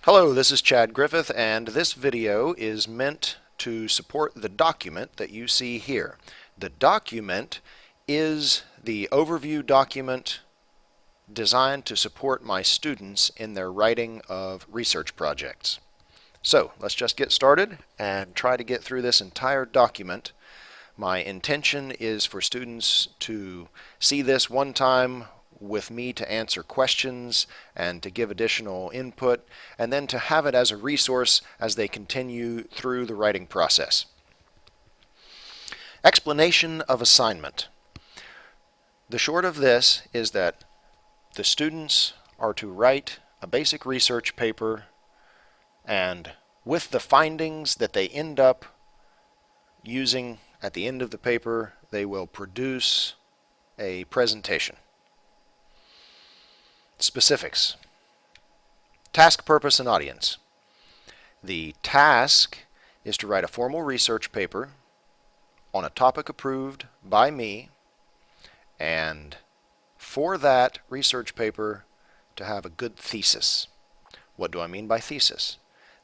Hello, this is Chad Griffith, and this video is meant to support the document that you see here. The document is the overview document designed to support my students in their writing of research projects. So let's just get started and try to get through this entire document. My intention is for students to see this one time with me to answer questions and to give additional input, and then to have it as a resource as they continue through the writing process. Explanation of assignment. The short of this is that the students are to write a basic research paper, and with the findings that they end up using at the end of the paper, they will produce a presentation. Specifics. Task, purpose, and audience. The task is to write a formal research paper on a topic approved by me, and for that research paper to have a good thesis. What do I mean by thesis?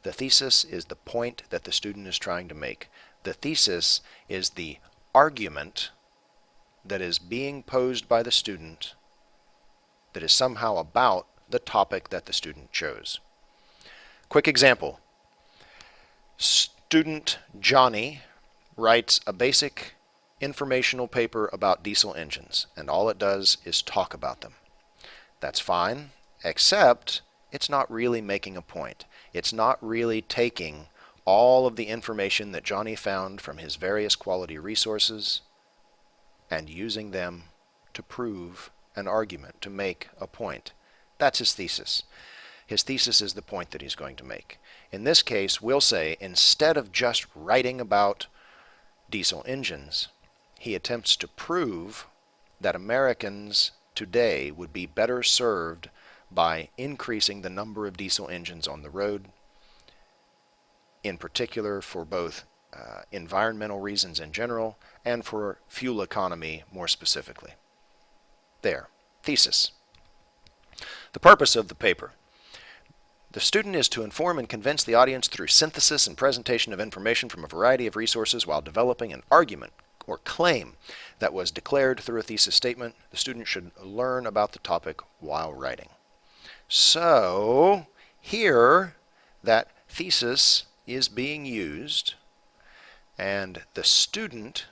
The thesis is the point that the student is trying to make. The thesis is the argument that is being posed by the student that is somehow about the topic that the student chose. Quick example. Student Johnny writes a basic informational paper about diesel engines, and all it does is talk about them. That's fine, except it's not really making a point. It's not really taking all of the information that Johnny found from his various quality resources and using them to prove an argument, to make a point. That's his thesis. His thesis is the point that he's going to make. In this case, we'll say instead of just writing about diesel engines, he attempts to prove that Americans today would be better served by increasing the number of diesel engines on the road, in particular for both environmental reasons in general and for fuel economy more specifically. There. Thesis. The purpose of the paper. The student is to inform and convince the audience through synthesis and presentation of information from a variety of resources while developing an argument or claim that was declared through a thesis statement. The student should learn about the topic while writing. So here that thesis is being used, and the student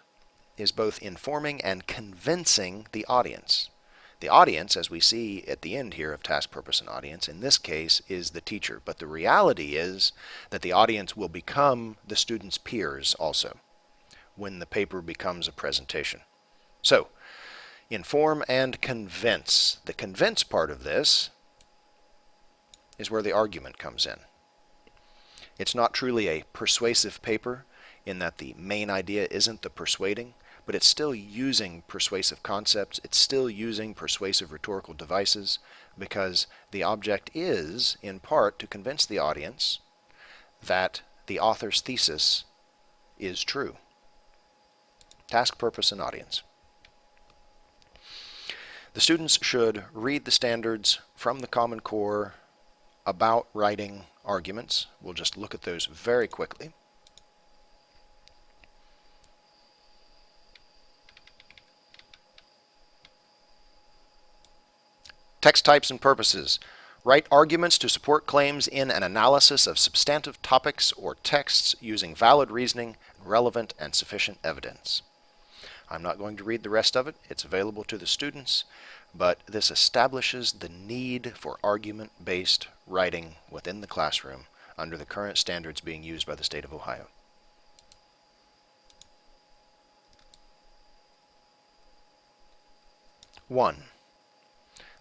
is both informing and convincing the audience. The audience, as we see at the end here of task, purpose, and audience, in this case is the teacher. But the reality is that the audience will become the student's peers also when the paper becomes a presentation. So, inform and convince. The convince part of this is where the argument comes in. It's not truly a persuasive paper in that the main idea isn't the persuading, but it's still using persuasive concepts. It's still using persuasive rhetorical devices because the object is, in part, to convince the audience that the author's thesis is true. Task, purpose, and audience. The students should read the standards from the Common Core about writing arguments. We'll just look at those very quickly. Text types and purposes. Write arguments to support claims in an analysis of substantive topics or texts using valid reasoning, relevant and sufficient evidence. I'm not going to read the rest of it. It's available to the students, but this establishes the need for argument-based writing within the classroom under the current standards being used by the state of Ohio. One.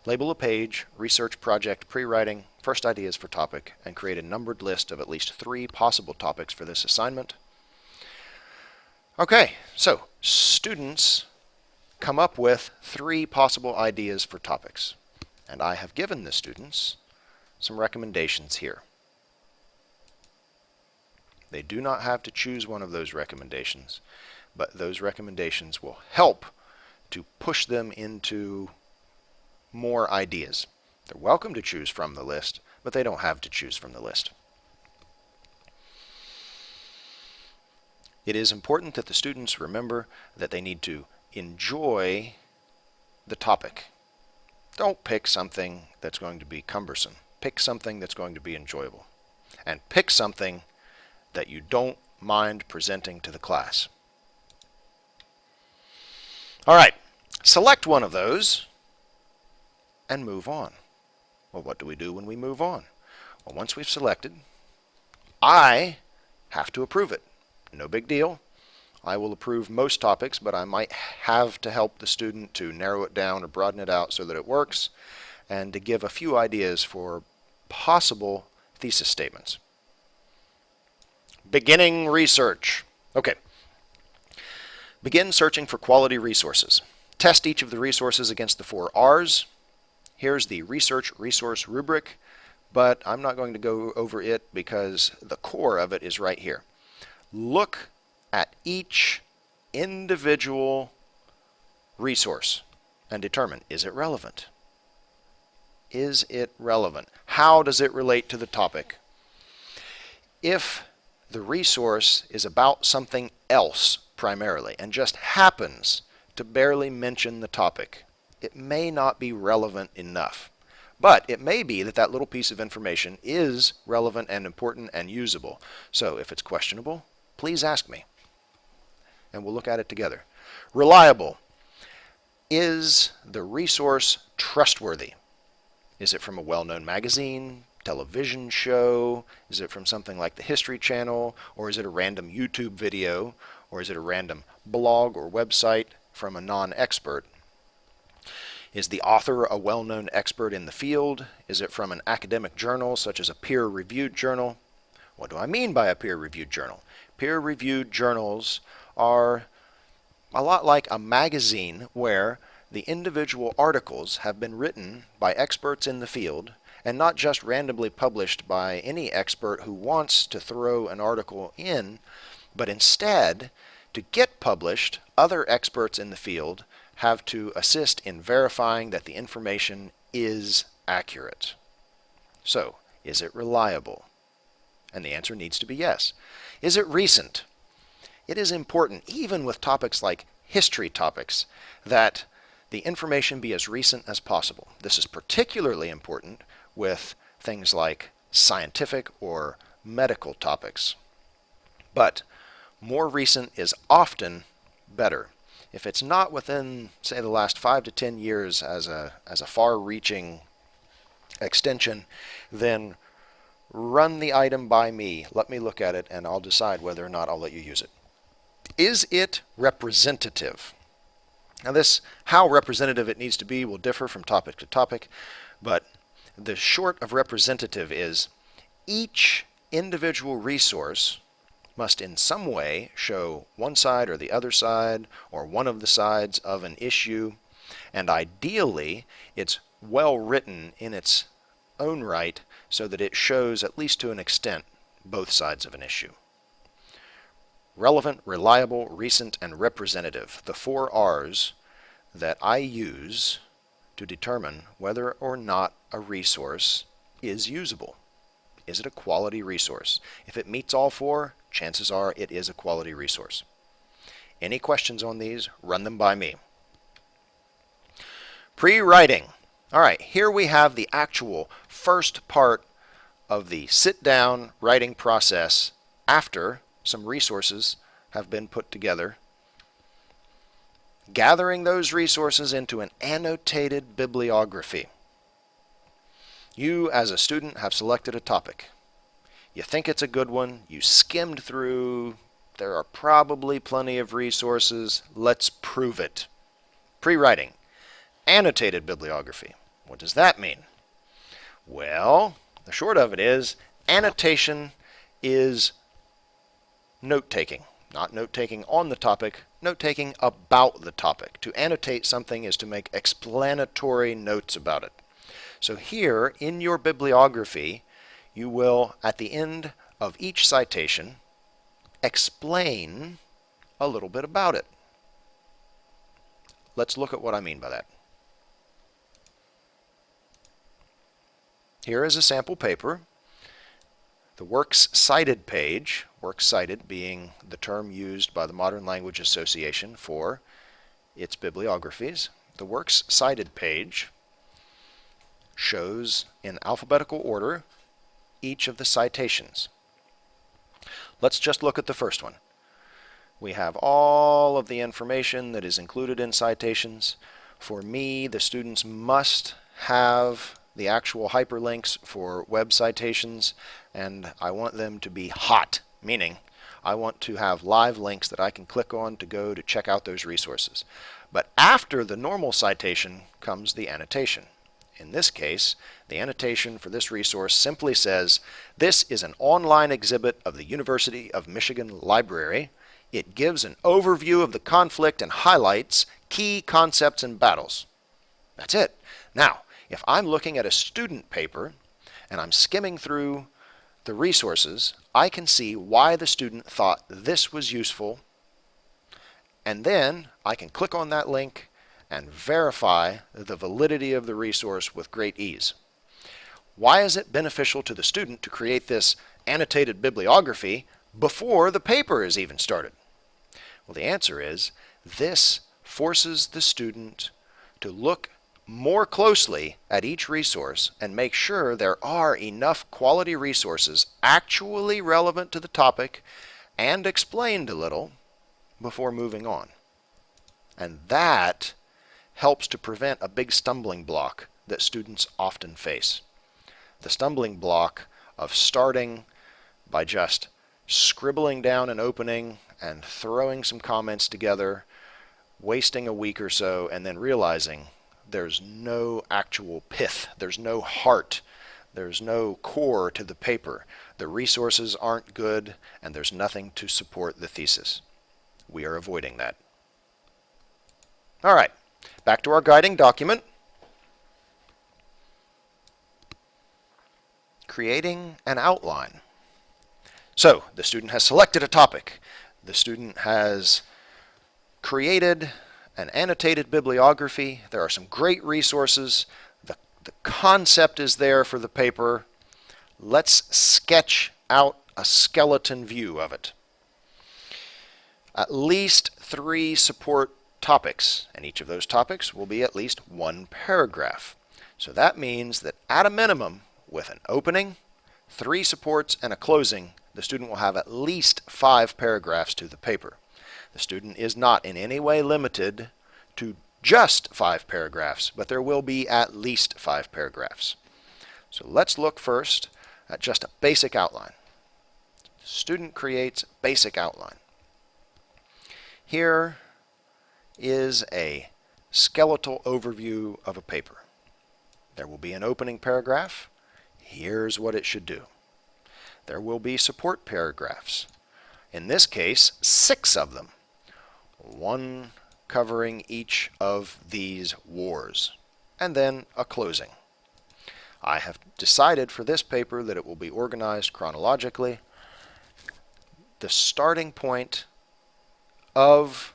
Label a page, research project, pre-writing, first ideas for topic, and create a numbered list of at least 3 possible topics for this assignment. Okay, so students come up with 3 possible ideas for topics, and I have given the students some recommendations here. They do not have to choose one of those recommendations, but those recommendations will help to push them into more ideas. They're welcome to choose from the list, but they don't have to choose from the list. It is important that the students remember that they need to enjoy the topic. Don't pick something that's going to be cumbersome. Pick something that's going to be enjoyable. And pick something that you don't mind presenting to the class. All right, select one of those and move on. Well, what do we do when we move on? Well, once we've selected, I have to approve it. No big deal. I will approve most topics, but I might have to help the student to narrow it down or broaden it out so that it works, and to give a few ideas for possible thesis statements. Beginning research. Okay. Begin searching for quality resources. Test each of the resources against the 4 R's. Here's the research resource rubric, but I'm not going to go over it because the core of it is right here. Look at each individual resource and determine, is it relevant? Is it relevant? How does it relate to the topic? If the resource is about something else primarily and just happens to barely mention the topic, it may not be relevant enough. But it may be that that little piece of information is relevant and important and usable. So if it's questionable, please ask me, and we'll look at it together. Reliable. Is the resource trustworthy? Is it from a well-known magazine, television show? Is it from something like the History Channel? Or is it a random YouTube video? Or is it a random blog or website from a non-expert? Is the author a well-known expert in the field? Is it from an academic journal, such as a peer-reviewed journal? What do I mean by a peer-reviewed journal? Peer-reviewed journals are a lot like a magazine where the individual articles have been written by experts in the field and not just randomly published by any expert who wants to throw an article in, but instead, to get published, other experts in the field have to assist in verifying that the information is accurate. So, is it reliable? And the answer needs to be yes. Is it recent? It is important, even with topics like history topics, that the information be as recent as possible. This is particularly important with things like scientific or medical topics. But more recent is often better. If it's not within, say, the last 5 to 10 years as a far-reaching extension, then run the item by me. Let me look at it, and I'll decide whether or not I'll let you use it. Is it representative? Now this, how representative it needs to be will differ from topic to topic, but the short of representative is each individual resource must in some way show one side or the other side or one of the sides of an issue, and ideally it's well written in its own right so that it shows, at least to an extent, both sides of an issue. Relevant, reliable, recent, and representative, the 4 R's that I use to determine whether or not a resource is usable. Is it a quality resource? If it meets all 4, chances are it is a quality resource. Any questions on these, run them by me. Pre-writing. All right, here we have the actual first part of the sit-down writing process after some resources have been put together. Gathering those resources into an annotated bibliography. You, as a student, have selected a topic. You think it's a good one, you skimmed through, there are probably plenty of resources, let's prove it. Pre-writing. Annotated bibliography. What does that mean? Well, the short of it is, annotation is note-taking. Not note-taking on the topic, note-taking about the topic. To annotate something is to make explanatory notes about it. So here, in your bibliography, you will, at the end of each citation, explain a little bit about it. Let's look at what I mean by that. Here is a sample paper. The Works Cited page, Works Cited being the term used by the Modern Language Association for its bibliographies. The Works Cited page shows in alphabetical order each of the citations. Let's just look at the first one. We have all of the information that is included in citations. For me, the students must have the actual hyperlinks for web citations, and I want them to be hot, meaning I want to have live links that I can click on to go to check out those resources. But after the normal citation comes the annotation. In this case, the annotation for this resource simply says, "This is an online exhibit of the University of Michigan Library. It gives an overview of the conflict and highlights key concepts and battles." That's it. Now, if I'm looking at a student paper and I'm skimming through the resources, I can see why the student thought this was useful, and then I can click on that link and verify the validity of the resource with great ease. Why is it beneficial to the student to create this annotated bibliography before the paper is even started? Well, the answer is this forces the student to look more closely at each resource and make sure there are enough quality resources actually relevant to the topic and explained a little before moving on. And that helps to prevent a big stumbling block that students often face. The stumbling block of starting by just scribbling down an opening and throwing some comments together, wasting a week or so, and then realizing there's no actual pith, there's no heart, there's no core to the paper. The resources aren't good, and there's nothing to support the thesis. We are avoiding that. All right, back to our guiding document. Creating an outline. So, the student has selected a topic. The student has created an annotated bibliography. There are some great resources. The concept is there for the paper. Let's sketch out a skeleton view of it. At least 3 support topics, and each of those topics will be at least 1 paragraph. So that means that at a minimum, with an opening, 3 supports, and a closing, the student will have at least 5 paragraphs to the paper. The student is not in any way limited to just 5 paragraphs, but there will be at least 5 paragraphs. So let's look first at just a basic outline. The student creates a basic outline. Here is a skeletal overview of a paper. There will be an opening paragraph. Here's what it should do. There will be support paragraphs. In this case, 6 of them. 1 covering each of these wars, and then a closing. I have decided for this paper that it will be organized chronologically. The starting point of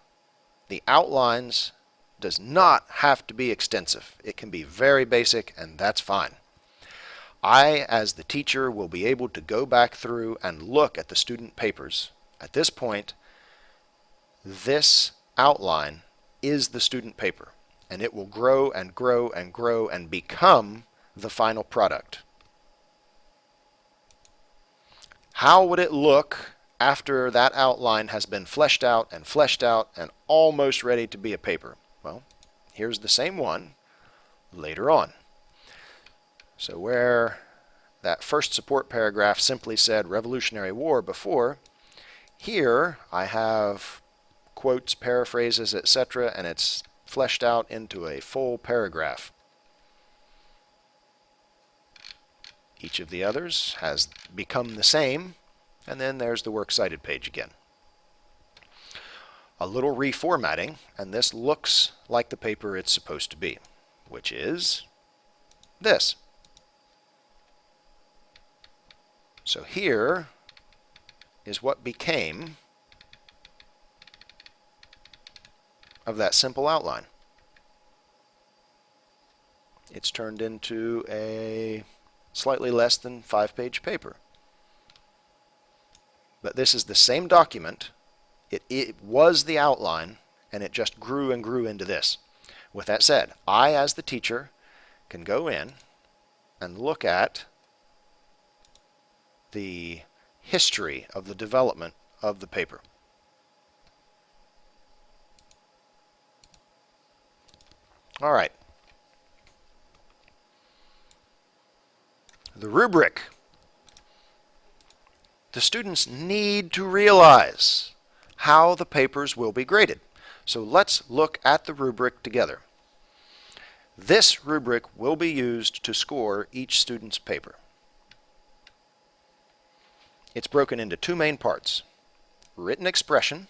the outlines does not have to be extensive. It can be very basic, and that's fine. I, as the teacher, will be able to go back through and look at the student papers. At this point, this outline is the student paper, and it will grow and grow and grow and become the final product. How would it look after that outline has been fleshed out and almost ready to be a paper? Well, here's the same one later on. So where that first support paragraph simply said Revolutionary War before, here I have quotes, paraphrases, etc., and it's fleshed out into a full paragraph. Each of the others has become the same, and then there's the Works Cited page again. A little reformatting, and this looks like the paper it's supposed to be, which is this. So here is what became of that simple outline. It's turned into a slightly less than 5-page paper. But this is the same document. It was the outline, and it just grew and grew into this. With that said, I, as the teacher, can go in and look at the history of the development of the paper. All right. The rubric. The students need to realize how the papers will be graded. So let's look at the rubric together. This rubric will be used to score each student's paper. It's broken into two main parts: written expression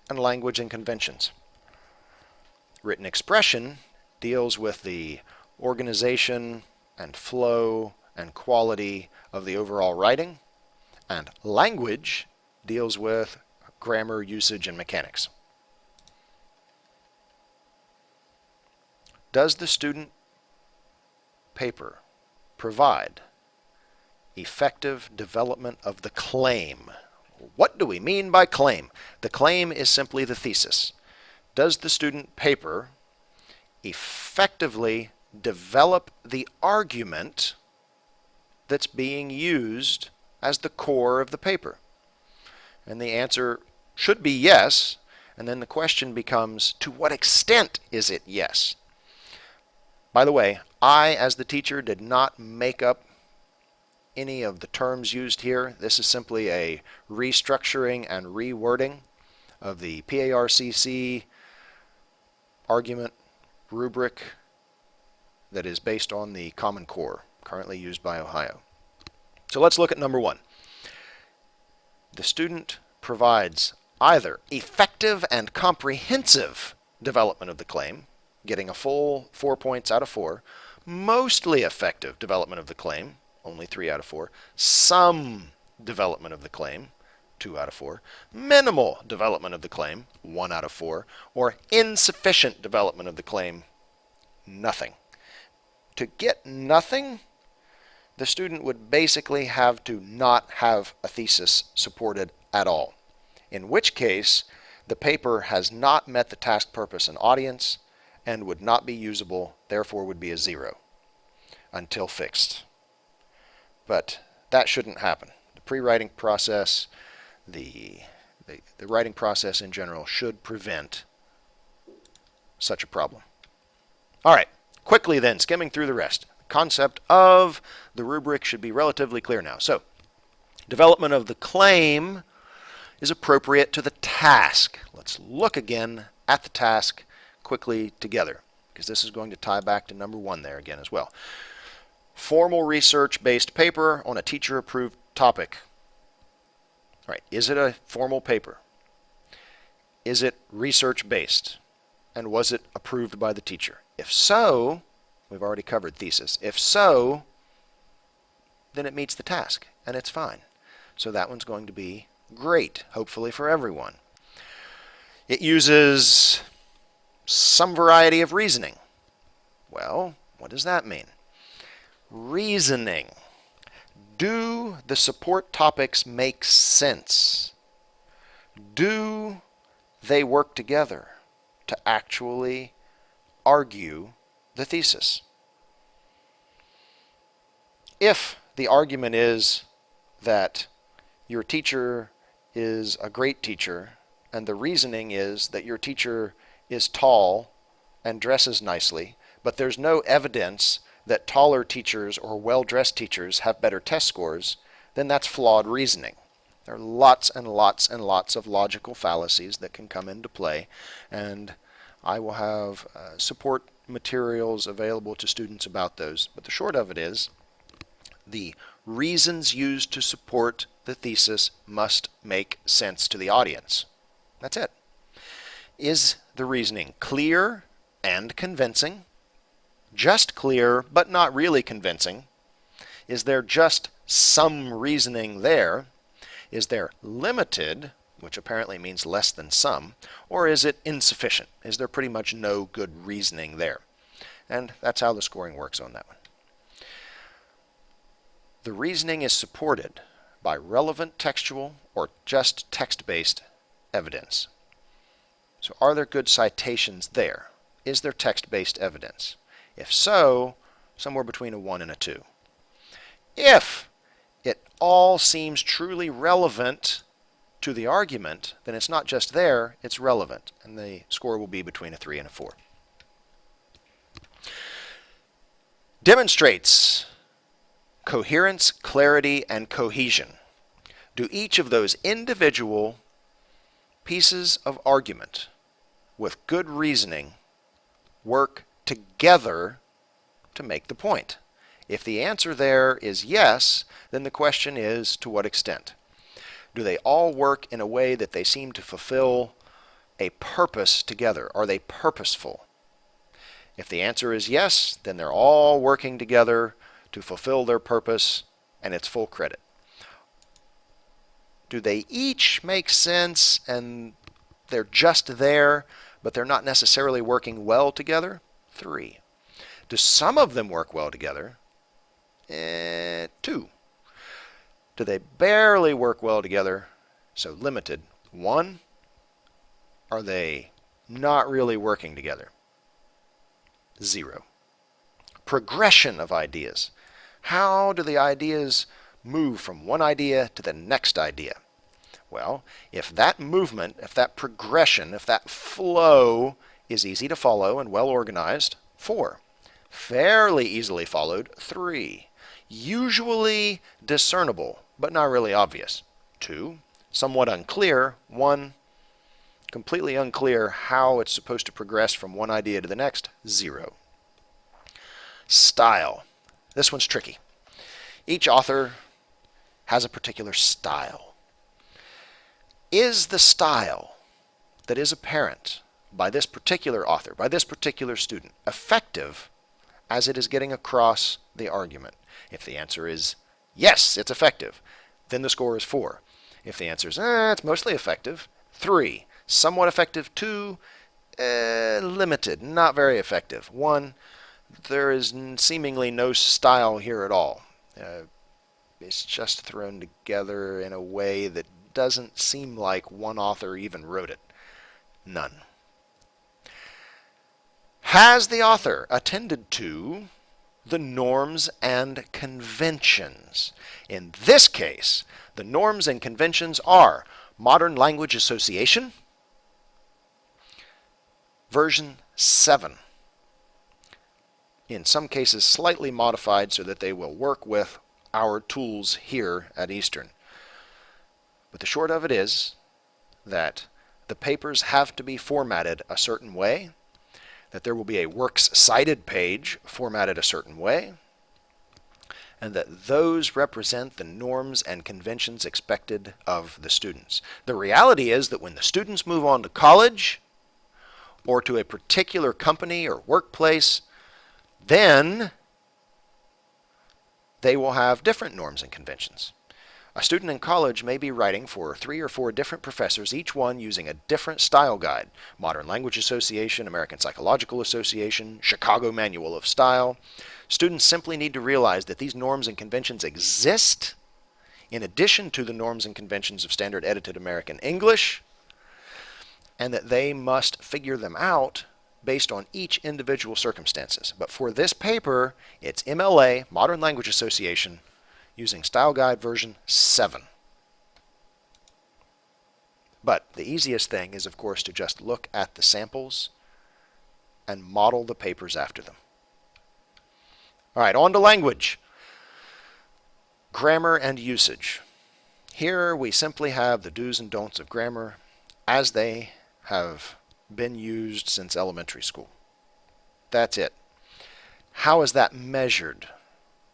and language and conventions. Written expression deals with the organization and flow and quality of the overall writing, and language deals with grammar, usage, and mechanics. Does the student paper provide effective development of the claim? What do we mean by claim? The claim is simply the thesis. Does the student paper effectively develop the argument that's being used as the core of the paper? And the answer should be yes, and then the question becomes, to what extent is it yes? By the way, I, as the teacher, did not make up any of the terms used here. This is simply a restructuring and rewording of the PARCC argument rubric that is based on the Common Core, currently used by Ohio. So let's look at number one. The student provides either effective and comprehensive development of the claim, getting a full 4 points out of 4, mostly effective development of the claim, only 3 out of 4, some development of the claim, 2 out of 4, minimal development of the claim, 1 out of 4, or insufficient development of the claim, nothing. To get nothing, the student would basically have to not have a thesis supported at all, in which case the paper has not met the task, purpose, and audience and would not be usable, therefore would be a 0 until fixed. But that shouldn't happen. The pre-writing process, the writing process in general should prevent such a problem. All right, quickly then, skimming through the rest. The concept of the rubric should be relatively clear now. So, development of the claim is appropriate to the task. Let's look again at the task quickly together, because this is going to tie back to number one there again as well. Formal research-based paper on a teacher-approved topic. All right, is it a formal paper? Is it research-based? And was it approved by the teacher? If so, we've already covered thesis. If so, then it meets the task, and it's fine. So that one's going to be great, hopefully for everyone. It uses some variety of reasoning. Well, what does that mean? Reasoning. Do the support topics make sense? Do they work together to actually argue the thesis? If the argument is that your teacher is a great teacher, and the reasoning is that your teacher is tall and dresses nicely, but there's no evidence that taller teachers or well-dressed teachers have better test scores, then that's flawed reasoning. There are lots and lots and lots of logical fallacies that can come into play, and I will have support materials available to students about those. But the short of it is, the reasons used to support the thesis must make sense to the audience. That's it. Is the reasoning clear and convincing? Just clear, but not really convincing? Is there just some reasoning there? Is there limited which apparently means less than some, or is it insufficient? Is there pretty much no good reasoning there? And that's how the scoring works on that one. The reasoning is supported by relevant textual or just text-based evidence. So are there good citations there? Is there text-based evidence? If so, somewhere between a 1 and a 2. If it all seems truly relevant to the argument, then it's not just there, it's relevant, and the score will be between a 3 and a 4. Demonstrates coherence, clarity, and cohesion. Do each of those individual pieces of argument with good reasoning work together to make the point? If the answer there is yes, then the question is, to what extent? Do they all work in a way that they seem to fulfill a purpose together? Are they purposeful? If the answer is yes, then they're all working together to fulfill their purpose, and it's full credit. Do they each make sense and they're just there, but they're not necessarily working well together? 3. Do some of them work well together? 2. Do they barely work well together? So limited. 1. Are they not really working together? 0. Progression of ideas. How do the ideas move from one idea to the next idea? Well, if that movement, if that progression, if that flow is easy to follow and well organized, 4. Fairly easily followed, 3. Usually discernible, but not really obvious, 2. Somewhat unclear, 1. Completely unclear how it's supposed to progress from one idea to the next, 0. Style. This one's tricky. Each author has a particular style. Is the style that is apparent by this particular author, by this particular student, effective as it is getting across the argument? If the answer is yes, it's effective, then the score is 4. If the answer is it's mostly effective, 3. Somewhat effective, 2. Limited, not very effective, 1. There is seemingly no style here at all. It's just thrown together in a way that doesn't seem like one author even wrote it. None. Has the author attended to the norms and conventions? In this case, the norms and conventions are Modern Language Association, version 7. In some cases slightly modified so that they will work with our tools here at Eastern. But the short of it is that the papers have to be formatted a certain way, that there will be a Works Cited page formatted a certain way, and that those represent the norms and conventions expected of the students. The reality is that when the students move on to college or to a particular company or workplace, then they will have different norms and conventions. A student in college may be writing for 3 or 4 different professors, each one using a different style guide. Modern Language Association, American Psychological Association, Chicago Manual of Style. Students simply need to realize that these norms and conventions exist in addition to the norms and conventions of Standard Edited American English, and that they must figure them out based on each individual circumstances. But for this paper, it's MLA, Modern Language Association, using Style Guide version 7. But the easiest thing is, of course, to just look at the samples and model the papers after them. All right, on to language. Grammar and usage. Here we simply have the do's and don'ts of grammar as they have been used since elementary school. That's it. How is that measured?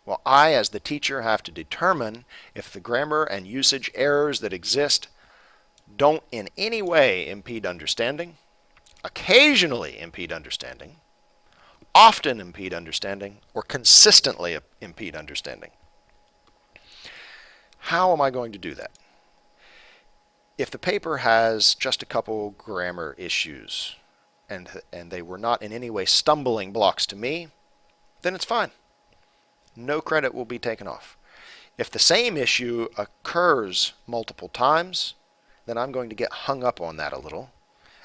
Well, I, as the teacher, have to determine if the grammar and usage errors that exist don't in any way impede understanding, occasionally impede understanding, often impede understanding, or consistently impede understanding. How am I going to do that? If the paper has just a couple grammar issues and they were not in any way stumbling blocks to me, then it's fine. No credit will be taken off. If the same issue occurs multiple times, then I'm going to get hung up on that a little,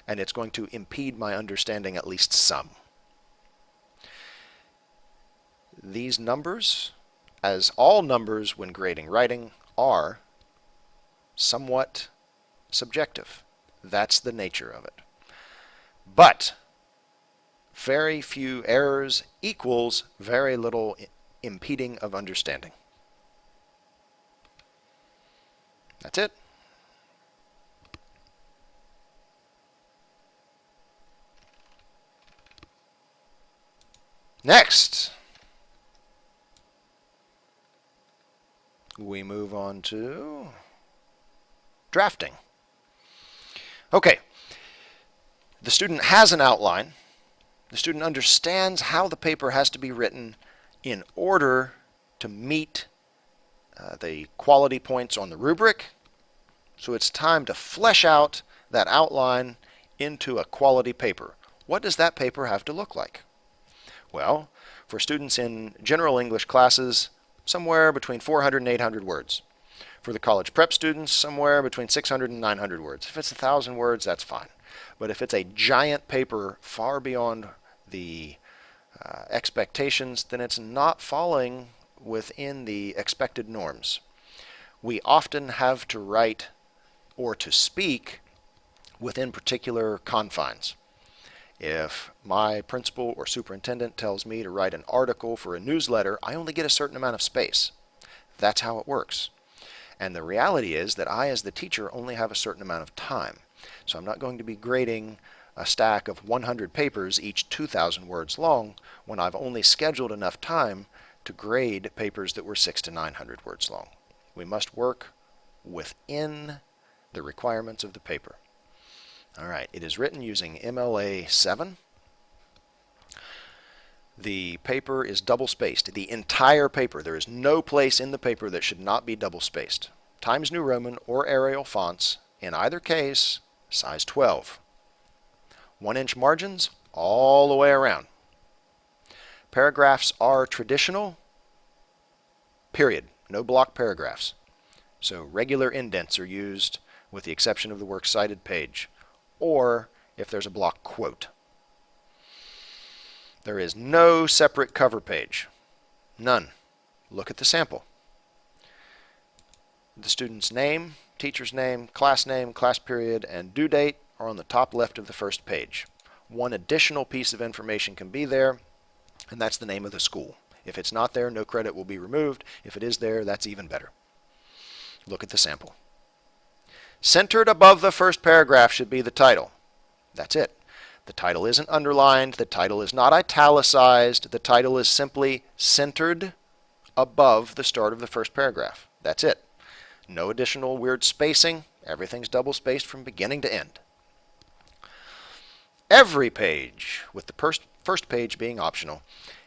and it's going to impede my understanding at least some. These numbers, as all numbers when grading writing, are somewhat subjective. That's the nature of it. But very few errors equals very little impeding of understanding. That's it. Next, we move on to drafting. Okay, the student has an outline. The student understands how the paper has to be written in order to meet the quality points on the rubric. So it's time to flesh out that outline into a quality paper. What does that paper have to look like? Well, for students in general English classes, somewhere between 400 and 800 words. For the college prep students, somewhere between 600 and 900 words. If it's 1,000 words, that's fine. But if it's a giant paper far beyond the expectations, then it's not falling within the expected norms. We often have to write or to speak within particular confines. If my principal or superintendent tells me to write an article for a newsletter, I only get a certain amount of space. That's how it works. And the reality is that I, as the teacher, only have a certain amount of time. So I'm not going to be grading a stack of 100 papers, each 2,000 words long, when I've only scheduled enough time to grade papers that were 600 to 900 words long. We must work within the requirements of the paper. All right, it is written using MLA 7. The paper is double-spaced. The entire paper. There is no place in the paper that should not be double-spaced. Times New Roman or Arial fonts, in either case, size 12. 1-inch margins all the way around. Paragraphs are traditional, period. No block paragraphs. So regular indents are used with the exception of the works cited page, or if there's a block quote. There is no separate cover page. None. Look at the sample. The student's name, teacher's name, class period, and due date are on the top left of the first page. One additional piece of information can be there, and that's the name of the school. If it's not there, no credit will be removed. If it is there, that's even better. Look at the sample. Centered above the first paragraph should be the title. That's it. The title isn't underlined. The title is not italicized. The title is simply centered above the start of the first paragraph. That's it. No additional weird spacing. Everything's double spaced from beginning to end. Every page, with the first page being optional,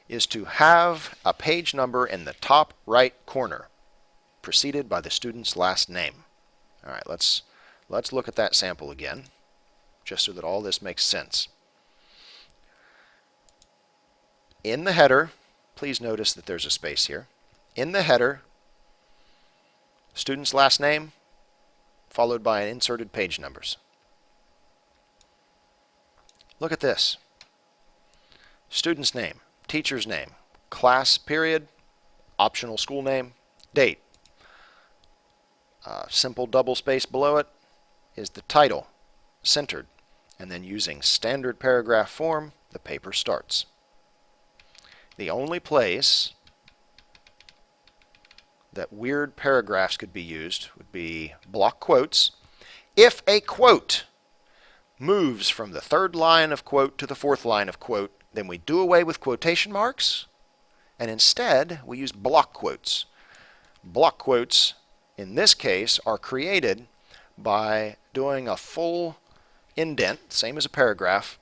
is to have a page number in the top right corner, preceded by the student's last name. All right, let's look at that sample again, just so that all this makes sense. In the header, please notice that there's a space here. In the header, student's last name, followed by inserted page numbers. Look at this. Student's name, teacher's name, class period, optional school name, date. Simple double space below it is the title, centered, and then using standard paragraph form, the paper starts. The only place that weird paragraphs could be used would be block quotes. If a quote moves from the third line of quote to the fourth line of quote, then we do away with quotation marks, and instead we use block quotes. Block quotes, in this case, are created by doing a full indent, same as a paragraph,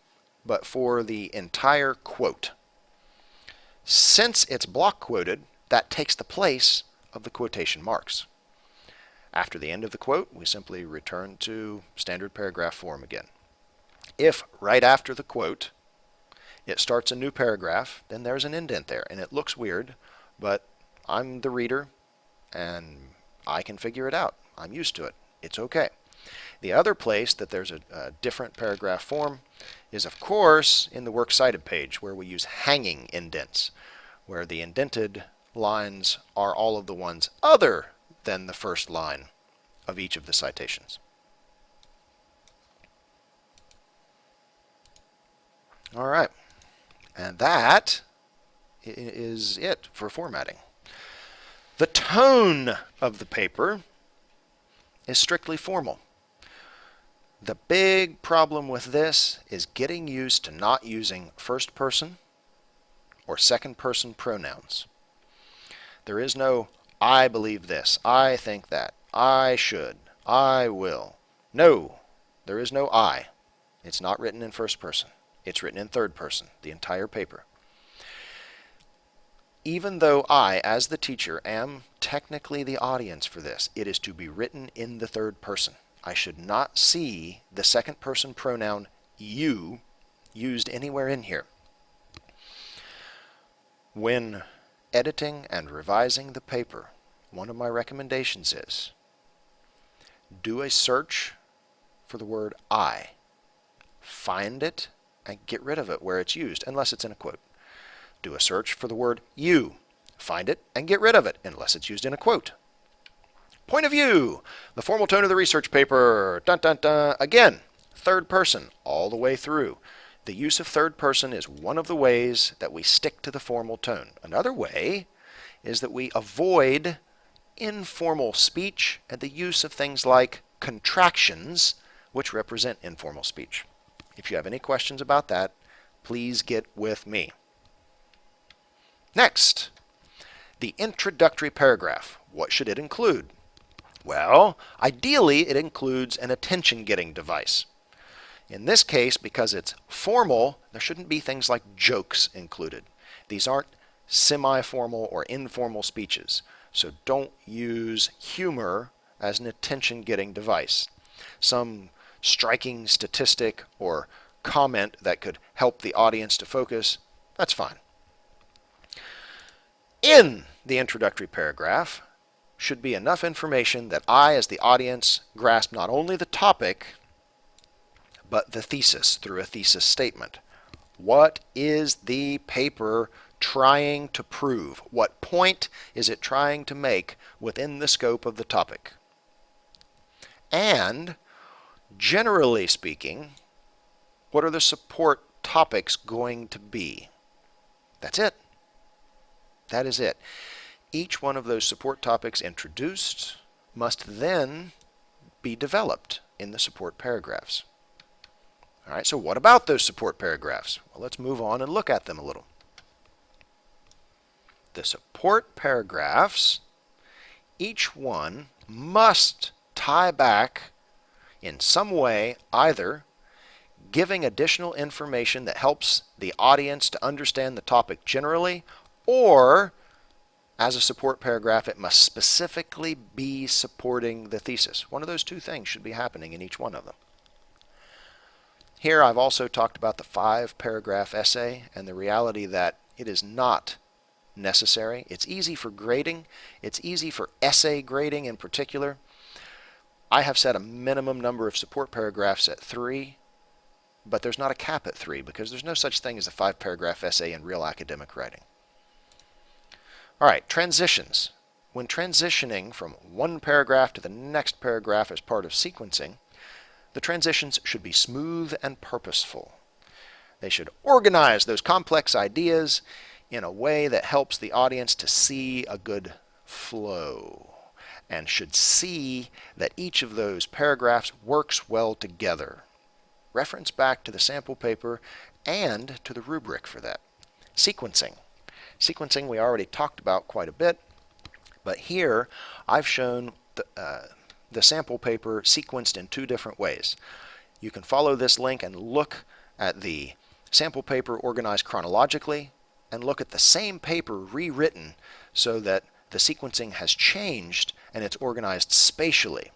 but for the entire quote. Since it's block quoted, that takes the place of the quotation marks. After the end of the quote, we simply return to standard paragraph form again. If right after the quote it starts a new paragraph, then there's an indent there, and it looks weird, but I'm the reader and I can figure it out. I'm used to it. It's okay. The other place that there's a different paragraph form is, of course, in the Works Cited page, where we use hanging indents, where the indented lines are all of the ones other than the first line of each of the citations. All right, and that is it for formatting. The tone of the paper is strictly formal. The big problem with this is getting used to not using first person or second person pronouns. There is no I believe this, I think that, I should, I will. No, there is no I. It's not written in first person. It's written in third person, the entire paper. Even though I, as the teacher, am technically the audience for this, it is to be written in the third person. I should not see the second person pronoun you used anywhere in here. When editing and revising the paper, one of my recommendations is do a search for the word I. Find it and get rid of it where it's used, unless it's in a quote. Do a search for the word you. Find it and get rid of it, unless it's used in a quote. Point of view, the formal tone of the research paper. Dun, dun, dun. Again, third person all the way through. The use of third person is one of the ways that we stick to the formal tone. Another way is that we avoid informal speech and the use of things like contractions, which represent informal speech. If you have any questions about that, please get with me. Next, the introductory paragraph. What should it include? Well, ideally it includes an attention-getting device. In this case, because it's formal, there shouldn't be things like jokes included. These aren't semi-formal or informal speeches, so don't use humor as an attention-getting device. Some striking statistic or comment that could help the audience to focus, that's fine. In the introductory paragraph should be enough information that I, as the audience, grasp not only the topic, but the thesis through a thesis statement. What is the paper trying to prove? What point is it trying to make within the scope of the topic? And, generally speaking, what are the support topics going to be? That's it. That is it. Each one of those support topics introduced must then be developed in the support paragraphs. All right, so what about those support paragraphs? Well, let's move on and look at them a little. The support paragraphs, each one must tie back in some way, either giving additional information that helps the audience to understand the topic generally, or as a support paragraph, it must specifically be supporting the thesis. One of those two things should be happening in each one of them. Here I've also talked about the 5-paragraph essay and the reality that it is not necessary. It's easy for grading. It's easy for essay grading in particular. I have set a minimum number of support paragraphs at 3, but there's not a cap at 3 because there's no such thing as a 5-paragraph essay in real academic writing. All right, transitions. When transitioning from one paragraph to the next paragraph as part of sequencing, the transitions should be smooth and purposeful. They should organize those complex ideas in a way that helps the audience to see a good flow and should see that each of those paragraphs works well together. Reference back to the sample paper and to the rubric for that. Sequencing. Sequencing we already talked about quite a bit, but here I've shown the sample paper sequenced in 2 different ways. You can follow this link and look at the sample paper organized chronologically and look at the same paper rewritten so that the sequencing has changed and it's organized spatially.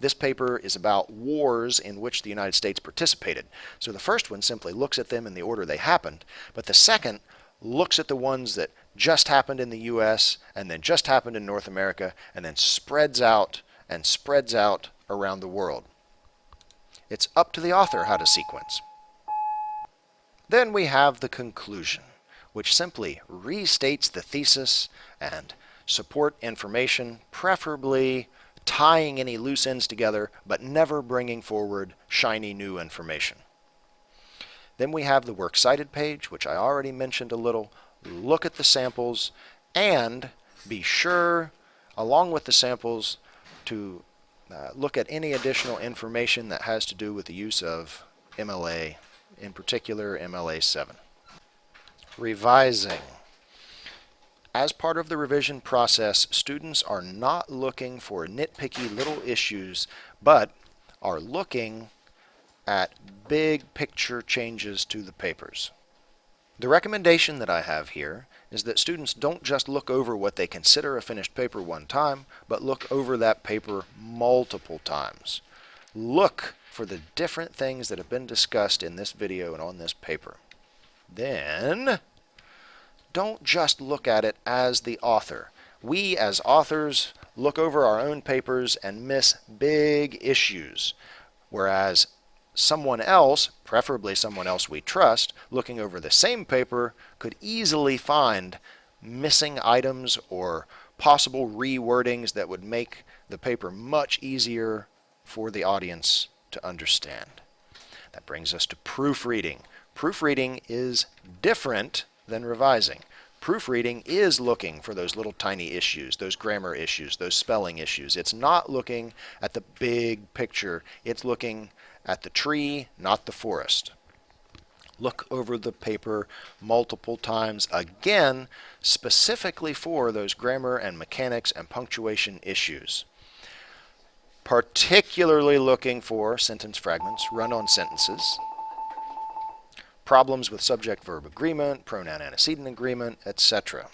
This paper is about wars in which the United States participated. So the first one simply looks at them in the order they happened, but the second looks at the ones that just happened in the US and then just happened in North America and then spreads out around the world. It's up to the author how to sequence. Then we have the conclusion, which simply restates the thesis and support information, preferably tying any loose ends together, but never bringing forward shiny new information. Then we have the Works Cited page, which I already mentioned a little. Look at the samples and be sure, along with the samples, to look at any additional information that has to do with the use of MLA, in particular MLA 7. Revising. As part of the revision process, students are not looking for nitpicky little issues, but are looking at big picture changes to the papers. The recommendation that I have here is that students don't just look over what they consider a finished paper one time, but look over that paper multiple times. Look for the different things that have been discussed in this video and on this paper. Then, don't just look at it as the author. We as authors look over our own papers and miss big issues, whereas someone else, preferably someone else we trust, looking over the same paper could easily find missing items or possible rewordings that would make the paper much easier for the audience to understand. That brings us to proofreading. Proofreading is different than revising. Proofreading is looking for those little tiny issues, those grammar issues, those spelling issues. It's not looking at the big picture. It's looking at the tree, not the forest. Look over the paper multiple times, again, specifically for those grammar and mechanics and punctuation issues. Particularly looking for sentence fragments, run-on sentences, problems with subject-verb agreement, pronoun-antecedent agreement, etc.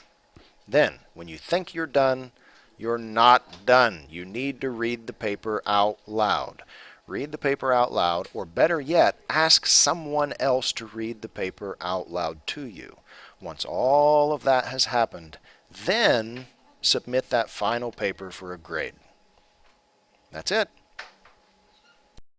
Then, when you think you're done, you're not done. You need to read the paper out loud. Read the paper out loud, or better yet, ask someone else to read the paper out loud to you. Once all of that has happened, then submit that final paper for a grade. That's it.